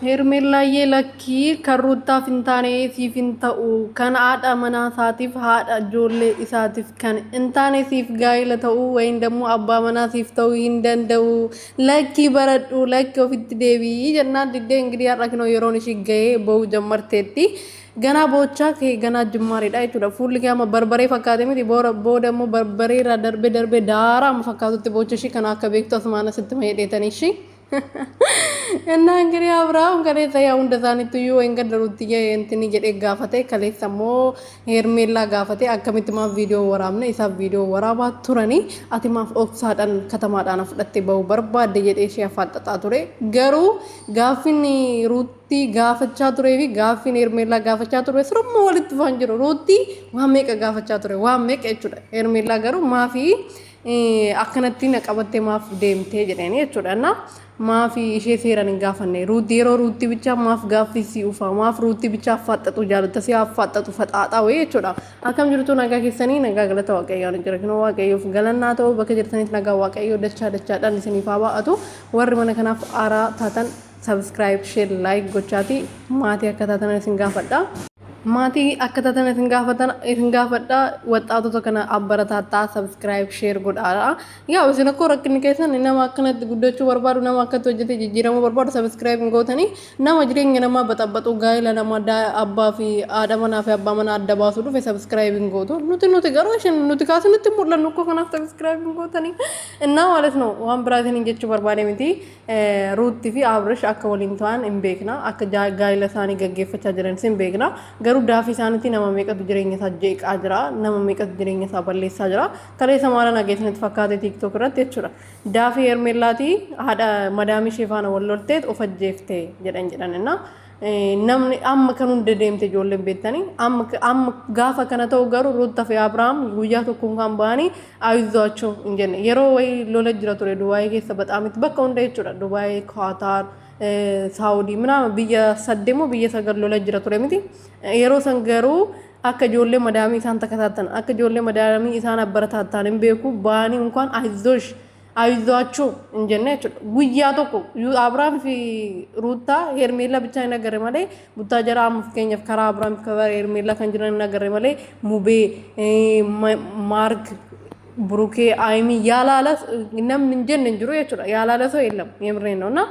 ሄርሜላዬ ለኪ ከሩታ ፊንታኔ ሲፊንታኡ ከን አዳ መና ሳቲፍ ሃዳ ጆሌ ኢሳቲፍ ከን እንታኔ ሲፍ ጋይለ ተኡ ወይን ደሞ አባ መና ሲፍ ተው ይንደንደው ለኪ በረዱ ለኪ ኦፊት ዴቢ ጀና ድዴ እንግዲህ ያራክኖ የሮን ሽገዬ በው ጀመርቴቲ ገና ቦቻ ገና ጅማሬ ዳይቱ ፉል ጋማ በርበሬ ፈካቴ ሚቲ ቦ ደሞ በርበሬ ራ ደርቤ ዳራ መፈካቱት ቦቸሺ ከና ከቤክቶ አስማነ ስትመሄደተኒሺ እና እንግዲህ አብርሃም ከሌሳ ያው እንደዛኒቱ ዩ እንገደሩትዬ እንትን ይገደ ጋፈቴ ከሌሳሞ ሄርሜላ ጋፈቴ አከሚትማ ቪዲዮ ወራምነ ኢሳ ቪዲዮ ወራባ ቱረኒ አቲማ ኦክሳዳን ከተማዳና ፍለቴ በው በርባደ የዴሽ ያፋጠጣ ቱሬ ገሩ ጋፊኒ ሩቲ ጋፈቻ ቱሬ ጋፊኒ ሄርሜላ ጋፈቻ ቱሬ ስሩም ወልት ፋንጅሮ ሩቲ ዋሜቀ ጋፈቻ ቱሬ ዋሜቀ እቹዳ ሄርሜላ ገሩ ማፊ አከነቲ ነቀበቴ ማፍ ዴምቴ ጀደኔ እቹዳና ማፊ ኢሼ ሴራን ጋፈኔ ሩቲ የሮ ሩቲ ብቻ ማፍ ጋፊ ሲኡፋ ማፍ ሩቲ ብቻ አፋጠጡ ጃለተ ሲያፋጠጡ ፈጣጣ ወይ እቹዳ አከም ጅርቱ ነጋ ከሰኒ ነጋ ገለተ ዋቀያው ንጀረክኖ ዋቀዩ ገለናተው በከጀርተኒት ነጋ ዋቀዩ ደቻ ዳን ሲኒፋ ባአቱ ወር መነከናፍ አራ ታተን ሰብስክራይብ ሼር ላይክ ጎቻቲ ማቲ አከታተነ ሲንጋፈዳ ማቲ አከታተነ ሲንጋፈዳ ወጣቱ ከነ አበረታታ ሰብስክራይብ ሼር ጎዳራ ያው ሲነኮ ረክኒ ከሰን እና ማከነት ጉዶቹ ወርባዱ እና ማከት ወጀቴ ጅጅረሙ ወርባዱ ሰብስክራይብ እንጎተኒ እና ወጅሬኝ ነማ በጠበጡ ጋይ ለነማ ዳ አባፊ አዳመና ፊ አባመና አደባሱ ዱ ሰብስክራይብ እንጎቶ ኑቲ ገሮሽን ኑቲ ካስንት ሙለን እኮ ከና ሰብስክራይብ እንጎተኒ እና ማለት ነው ዋን ብራዘን እንጀቹ በርባዴ ሚቲ ሩቲ ፊ አብርሽ አከወሊንቷን እንቤክና አከ ጋይ ለሳኒ ገገፈቻ ጀረን ሲንቤክና ገሩ ዳፊ ሳንቲ ነማ መቀጥ ጅሬኛ ሳጀይ ቃጅራ ነማ መቀጥ ጅሬኛ ሳበሌሳ ጅራ ከሌ ሰማራ ናጌትነት ፈካቴ ቲክቶክ ረት የቹራ ዳፊ ሄርሜላቲ አዳ መዳሚ ሼፋና ወሎልቴት ኦፈጀፍቴ ጀደንና namni amma kan hunda deemte ijoolleen beektanii amma gaafa kana ta'u garuu ruutta fi abrahaam guyyaa tokko kan ba'anii ayizzaachuu hin jenne yeroo wayi lola jira ture dubaayii keessa baxaamitti bakka hunda jechuudha dubaayii kaataar saawudii ምናምን biyya saddeemo biyya sagal lola jira ture miti yeroo san garuu akka ijoollee madaamii isaan takataatan akka ijoollee madaamii isaan abbarataan hin beeku ba'anii እንኳን አይዞሽ አይዟችሁ እንጀነ ጉያ ቶኮ አብራም ፊ ሩታ ሄርሜላ ብቻ ነገር ማለት ቡታጀራ አምፍከኝ ከራ አብራም ከበር ሄርሜላ ከንጀነ ነገር ማለት ሙቤ ማርክ ብሩኬ አይሚ ያላለ እናም እንጀነ እንጅሮ ያላለ ሰው የለም የምሬ ነውና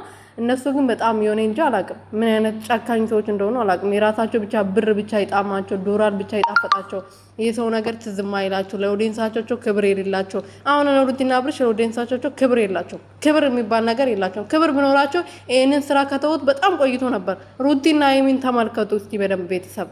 እነሱ ግን በጣም የሆነ እንጂ አላቅም ምን አይነት ጫካኝ ሰዎች እንደሆኑ አላቅም የራሳቸው ብቻ ብር ብቻ ይጣማቸው ዶላር ብቻ ይጣፈጣቸው የሰው ነገር ትዝማ ይላቸው ለኦዲየንሳቸው ክብር የሌላቸው አሁን ነው ሩቲና አብርሽ ለኦዲየንሳቸው ክብር የላቸው ክብር የሚባል ነገር የላቸው ክብር ቢኖራቸው ይሄንን ስራ ከተውት በጣም ቆይቶ ነበር ሩቲና አይሚን ተመልከቱ እስኪ በደንብ ቤተሰብ